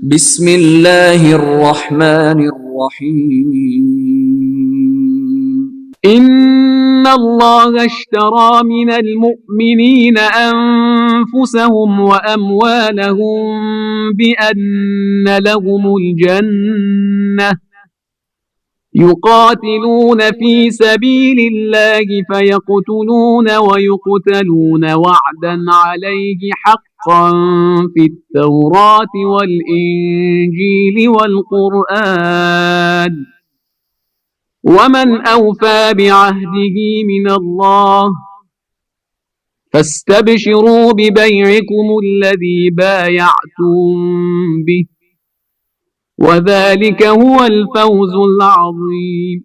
بسم الله الرحمن الرحيم إن الله اشترى من المؤمنين أنفسهم وأموالهم بأن لهم الجنة يقاتلون في سبيل الله فيقتلون ويقتلون وعدا عليه حقا في التوراة والإنجيل والقرآن ومن أوفى بعهده من الله فاستبشروا ببيعكم الذي بايعتم به وذلك هو الفوز العظيم।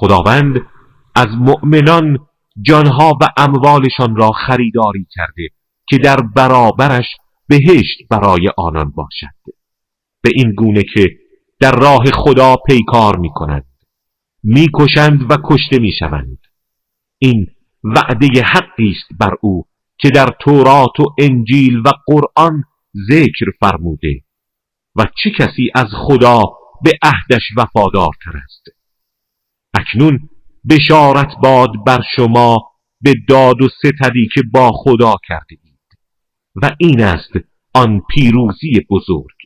خداوند از مؤمنان جانها و اموالشان را خریداری کرده که در برابرش بهشت برای آنان باشد، به این گونه که در راه خدا پیکار می کنند، می کشند و کشته می شوند. این وعده حقی است بر او که در تورات و انجیل و قرآن ذکر فرموده و چه کسی از خدا به عهدش وفادارتر است. اکنون بشارت باد بر شما به داد و ستدی که با خدا کرده اید و این است آن پیروزی بزرگ.